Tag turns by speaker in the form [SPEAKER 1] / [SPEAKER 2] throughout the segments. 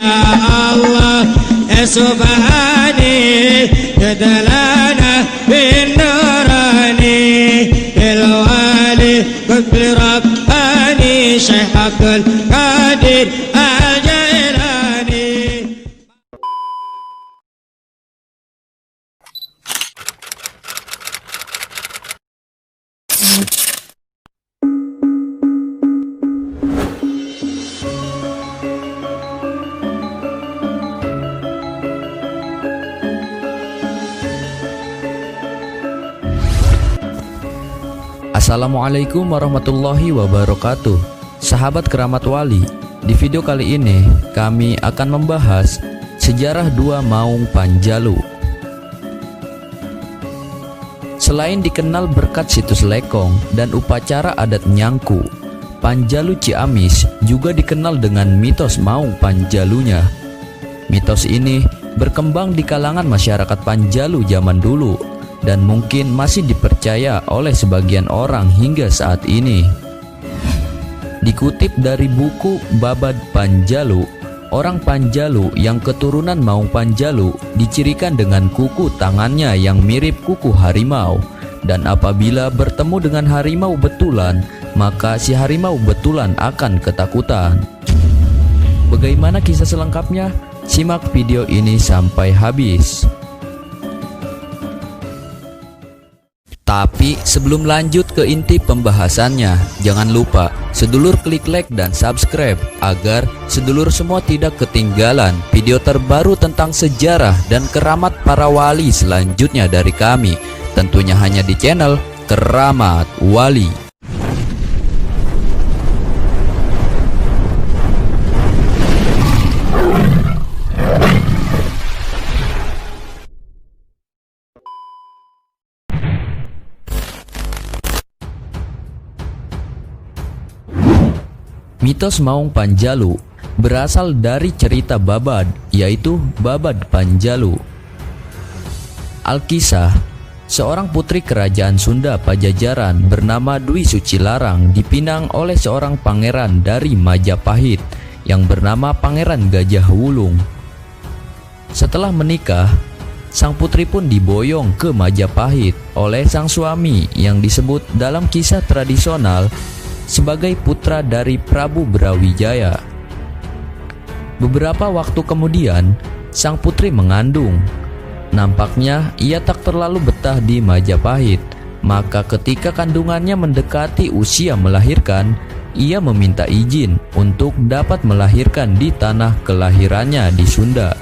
[SPEAKER 1] Allah ya subhani jadalana bin nurani ilwali qutbi rabbani Syekh Abdul Qadir Al-Jailani.
[SPEAKER 2] Assalamualaikum warahmatullahi wabarakatuh. Sahabat keramat wali, di video kali ini kami akan membahas sejarah dua Maung Panjalu. Selain dikenal berkat situs lekong dan upacara adat Nyangku, Panjalu Ciamis juga dikenal dengan mitos Maung Panjalunya. Mitos ini berkembang di kalangan masyarakat Panjalu zaman dulu dan mungkin masih dipercaya oleh sebagian orang hingga saat ini. Dikutip dari buku Babad Panjalu, orang Panjalu yang keturunan Maung Panjalu dicirikan dengan kuku tangannya yang mirip kuku harimau, dan apabila bertemu dengan harimau betulan, maka si harimau betulan akan ketakutan. Bagaimana kisah selengkapnya? Simak video ini sampai habis. Tapi sebelum lanjut ke inti pembahasannya, jangan lupa sedulur klik like dan subscribe agar sedulur semua tidak ketinggalan video terbaru tentang sejarah dan keramat para wali selanjutnya dari kami, tentunya hanya di channel Keramat Wali. Mitos Maung Panjalu berasal dari cerita Babad, yaitu Babad Panjalu. Alkisah, seorang putri kerajaan Sunda Pajajaran bernama Dwi Sucilarang dipinang oleh seorang pangeran dari Majapahit yang bernama Pangeran Gajah Wulung. Setelah menikah, sang putri pun diboyong ke Majapahit oleh sang suami yang disebut dalam kisah tradisional sebagai putra dari Prabu Brawijaya. Beberapa waktu kemudian, sang putri mengandung. Nampaknya ia tak terlalu betah di Majapahit, maka ketika kandungannya mendekati usia melahirkan, ia meminta izin untuk dapat melahirkan di tanah kelahirannya di Sunda.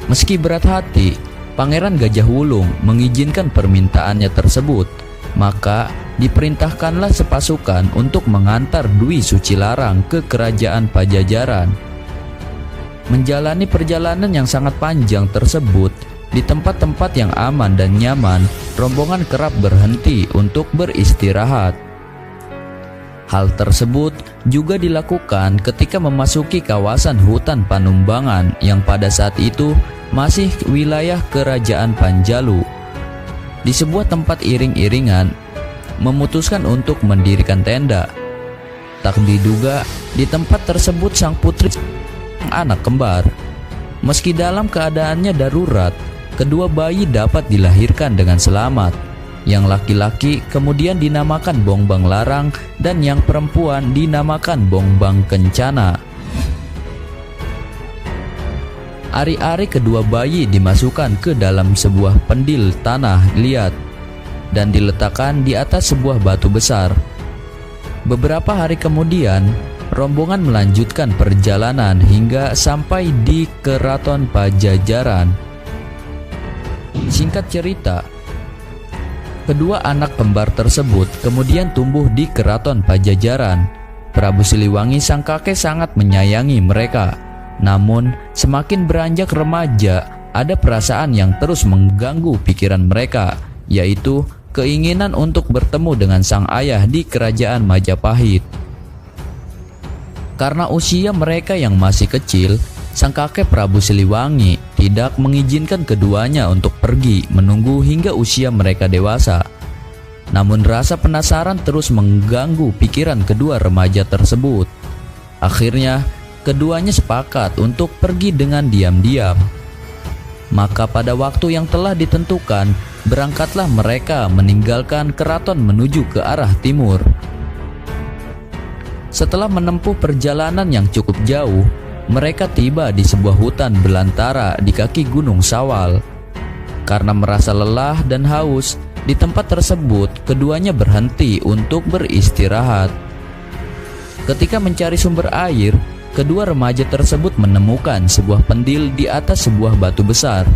[SPEAKER 2] Meski berat hati, Pangeran Gajah Wulung mengizinkan permintaannya tersebut, maka diperintahkanlah sepasukan untuk mengantar Dwi Sucilarang ke kerajaan Pajajaran. Menjalani perjalanan yang sangat panjang tersebut, di tempat-tempat yang aman dan nyaman, rombongan kerap berhenti untuk beristirahat. Hal tersebut juga dilakukan ketika memasuki kawasan hutan Panumbangan yang pada saat itu masih wilayah kerajaan Panjalu. Di sebuah tempat iring-iringan memutuskan untuk mendirikan tenda. Tak diduga, di tempat tersebut sang putri anak kembar. Meski dalam keadaannya darurat, kedua bayi dapat dilahirkan dengan selamat. Yang laki-laki kemudian dinamakan Bongbang Larang dan yang perempuan dinamakan Bongbang Kencana. Ari-ari kedua bayi dimasukkan ke dalam sebuah pendil tanah liat dan diletakkan di atas sebuah batu besar. Beberapa hari kemudian, rombongan melanjutkan perjalanan hingga sampai di Keraton Pajajaran. Singkat cerita, kedua anak kembar tersebut kemudian tumbuh di Keraton Pajajaran. Prabu Siliwangi sang kakek sangat menyayangi mereka. Namun, semakin beranjak remaja, ada perasaan yang terus mengganggu pikiran mereka, yaitu keinginan untuk bertemu dengan sang ayah di kerajaan Majapahit. Karena usia mereka yang masih kecil, sang kakek Prabu Siliwangi tidak mengizinkan keduanya untuk pergi menunggu hingga usia mereka dewasa. Namun rasa penasaran terus mengganggu pikiran kedua remaja tersebut. Akhirnya, keduanya sepakat untuk pergi dengan diam-diam. Maka pada waktu yang telah ditentukan, berangkatlah mereka meninggalkan keraton menuju ke arah timur. Setelah menempuh perjalanan yang cukup jauh, mereka tiba di sebuah hutan belantara di kaki Gunung Sawal. Karena merasa lelah dan haus, di tempat tersebut keduanya berhenti untuk beristirahat. Ketika mencari sumber air, kedua remaja tersebut menemukan sebuah pendil di atas sebuah batu besar.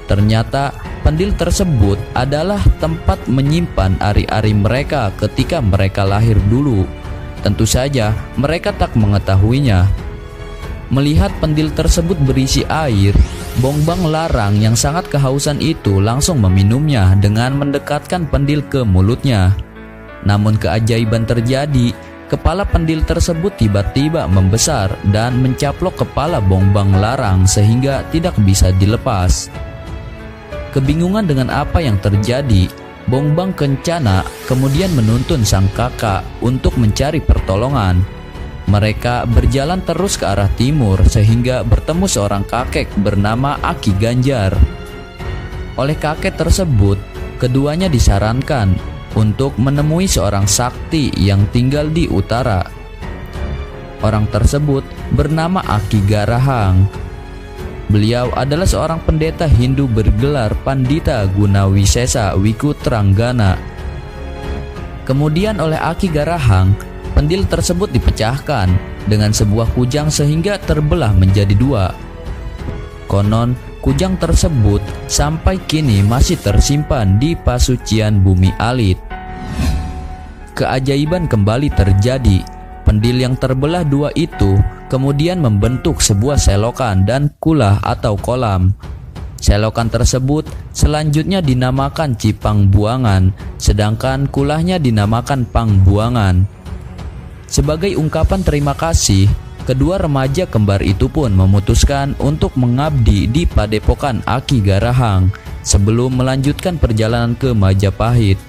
[SPEAKER 2] Ternyata pendil tersebut adalah tempat menyimpan ari-ari mereka ketika mereka lahir dulu. Tentu saja mereka tak mengetahuinya. Melihat pendil tersebut berisi air, Bongbang Larang yang sangat kehausan itu langsung meminumnya dengan mendekatkan pendil ke mulutnya. Namun keajaiban terjadi, kepala pendil tersebut tiba-tiba membesar dan mencaplok kepala Bongbang Larang sehingga tidak bisa dilepas. Kebingungan dengan apa yang terjadi, Bongbang Kencana kemudian menuntun sang kakak untuk mencari pertolongan. Mereka berjalan terus ke arah timur sehingga bertemu seorang kakek bernama Aki Ganjar. Oleh kakek tersebut, keduanya disarankan untuk menemui seorang sakti yang tinggal di utara. Orang tersebut bernama Aki Garahang. Beliau adalah seorang pendeta Hindu bergelar Pandita Gunawisesa Wikutranggana. Kemudian oleh Aki Garahang, pendil tersebut dipecahkan dengan sebuah kujang sehingga terbelah menjadi dua. Konon, kujang tersebut sampai kini masih tersimpan di pasucian Bumi Alit. Keajaiban kembali terjadi. Pendil yang terbelah dua itu kemudian membentuk sebuah selokan dan kulah atau kolam. Selokan tersebut selanjutnya dinamakan Cipang Buangan, sedangkan kulahnya dinamakan Pangbuangan. Sebagai ungkapan terima kasih, kedua remaja kembar itu pun memutuskan untuk mengabdi di padepokan Aki Garahang sebelum melanjutkan perjalanan ke Majapahit.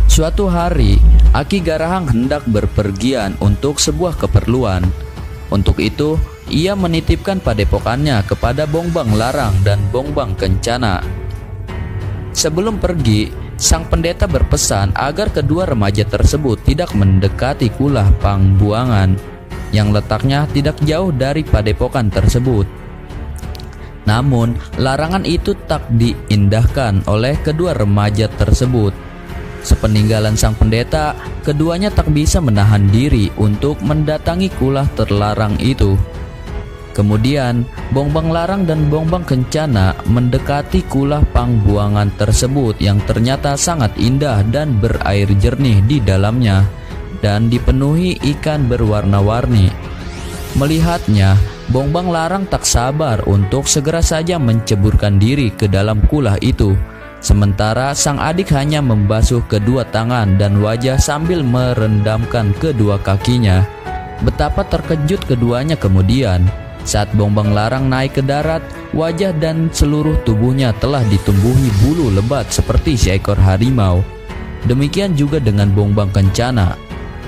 [SPEAKER 2] Suatu hari, Aki Garahang hendak berpergian untuk sebuah keperluan. Untuk itu, ia menitipkan padepokannya kepada Bongbang Larang dan Bongbang Kencana. Sebelum pergi, sang pendeta berpesan agar kedua remaja tersebut tidak mendekati kulah Pangbuangan yang letaknya tidak jauh dari padepokan tersebut. Namun, larangan itu tak diindahkan oleh kedua remaja tersebut. Sepeninggalan sang pendeta, keduanya tak bisa menahan diri untuk mendatangi kulah terlarang itu. Kemudian, Bongbang Larang dan Bongbang Kencana mendekati kulah Pangbuangan tersebut yang ternyata sangat indah dan berair jernih di dalamnya dan dipenuhi ikan berwarna-warni. Melihatnya, Bongbang Larang tak sabar untuk segera saja menceburkan diri ke dalam kulah itu. Sementara sang adik hanya membasuh kedua tangan dan wajah sambil merendamkan kedua kakinya. Betapa terkejut keduanya kemudian saat Bongbang Larang naik ke darat, wajah dan seluruh tubuhnya telah ditumbuhi bulu lebat seperti seekor harimau. Demikian juga dengan Bongbang Kencana.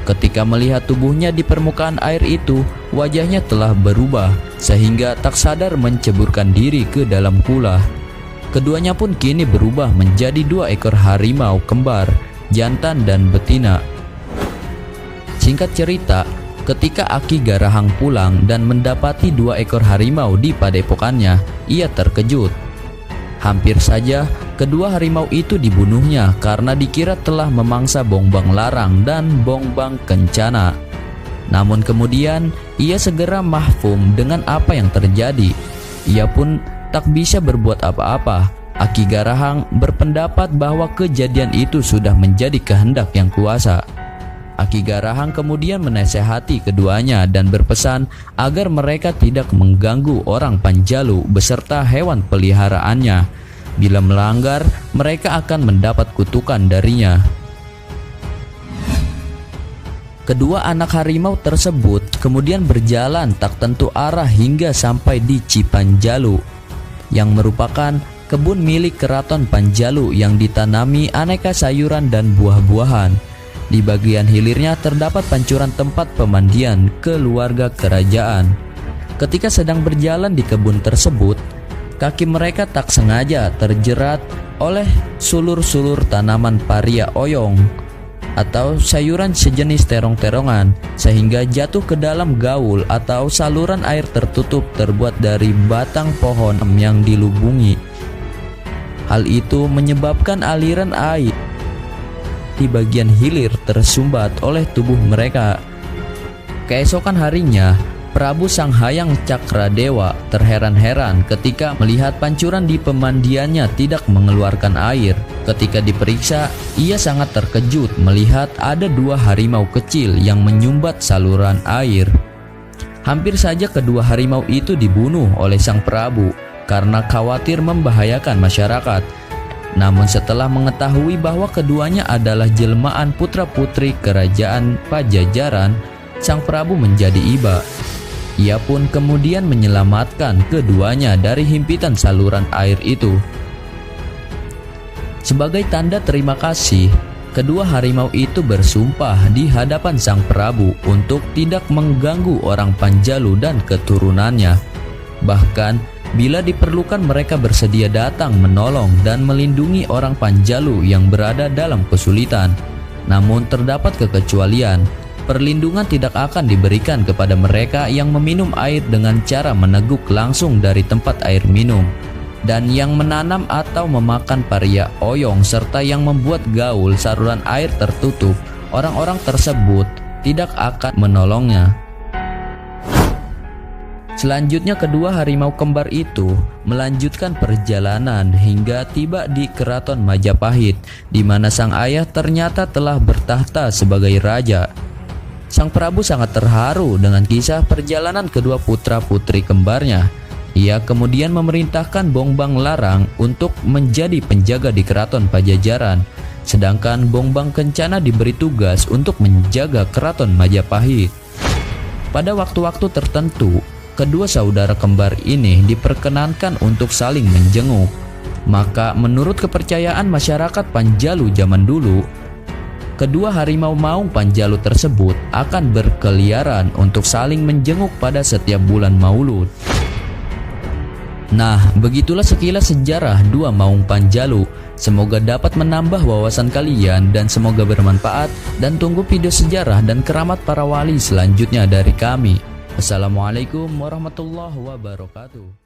[SPEAKER 2] Ketika melihat tubuhnya di permukaan air itu, wajahnya telah berubah sehingga tak sadar menceburkan diri ke dalam kulah. Keduanya pun kini berubah menjadi dua ekor harimau kembar, jantan dan betina. Singkat cerita, ketika Aki Garahang pulang dan mendapati dua ekor harimau di padepokannya, ia terkejut. Hampir saja kedua harimau itu dibunuhnya karena dikira telah memangsa Bongbang Larang dan Bongbang Kencana. Namun kemudian ia segera mahfum dengan apa yang terjadi. Ia pun tak bisa berbuat apa-apa. Aki Garahang berpendapat bahwa kejadian itu sudah menjadi kehendak yang kuasa. Aki Garahang kemudian menasehati keduanya dan berpesan agar mereka tidak mengganggu orang Panjalu beserta hewan peliharaannya. Bila melanggar, mereka akan mendapat kutukan darinya. Kedua anak harimau tersebut kemudian berjalan tak tentu arah hingga sampai di Cipanjalu, yang merupakan kebun milik keraton Panjalu yang ditanami aneka sayuran dan buah-buahan. Di bagian hilirnya terdapat pancuran tempat pemandian keluarga kerajaan. Ketika sedang berjalan di kebun tersebut, kaki mereka tak sengaja terjerat oleh sulur-sulur tanaman paria oyong atau sayuran sejenis terong-terongan, sehingga jatuh ke dalam gaul atau saluran air tertutup terbuat dari batang pohon yang dilubungi. Hal itu menyebabkan aliran air di bagian hilir tersumbat oleh tubuh mereka. Keesokan harinya, Prabu Sanghayang Cakradewa terheran-heran ketika melihat pancuran di pemandiannya tidak mengeluarkan air. Ketika diperiksa, ia sangat terkejut melihat ada 2 harimau kecil yang menyumbat saluran air. Hampir saja kedua harimau itu dibunuh oleh sang Prabu karena khawatir membahayakan masyarakat. Namun setelah mengetahui bahwa keduanya adalah jelmaan putra-putri kerajaan Pajajaran, sang Prabu menjadi iba. Ia pun kemudian menyelamatkan keduanya dari himpitan saluran air itu. Sebagai tanda terima kasih, kedua harimau itu bersumpah di hadapan sang Prabu untuk tidak mengganggu orang Panjalu dan keturunannya. Bahkan bila diperlukan mereka bersedia datang menolong dan melindungi orang Panjalu yang berada dalam kesulitan. Namun terdapat kekecualian. Perlindungan tidak akan diberikan kepada mereka yang meminum air dengan cara meneguk langsung dari tempat air minum, dan yang menanam atau memakan paria oyong, serta yang membuat gaul saluran air tertutup. Orang-orang tersebut tidak akan menolongnya. Selanjutnya kedua harimau kembar itu melanjutkan perjalanan hingga tiba di keraton Majapahit, di mana sang ayah ternyata telah bertahta sebagai raja. Sang Prabu sangat terharu dengan kisah perjalanan kedua putra-putri kembarnya. Ia kemudian memerintahkan Bongbang Larang untuk menjadi penjaga di keraton Pajajaran, sedangkan Bongbang Kencana diberi tugas untuk menjaga keraton Majapahit. Pada waktu-waktu tertentu, kedua saudara kembar ini diperkenankan untuk saling menjenguk. Maka menurut kepercayaan masyarakat Panjalu zaman dulu, kedua harimau maung Panjalu tersebut akan berkeliaran untuk saling menjenguk pada setiap bulan Maulud. Nah, begitulah sekilas sejarah dua maung Panjalu. Semoga dapat menambah wawasan kalian dan semoga bermanfaat, dan tunggu video sejarah dan keramat para wali selanjutnya dari kami. Assalamualaikum warahmatullahi wabarakatuh.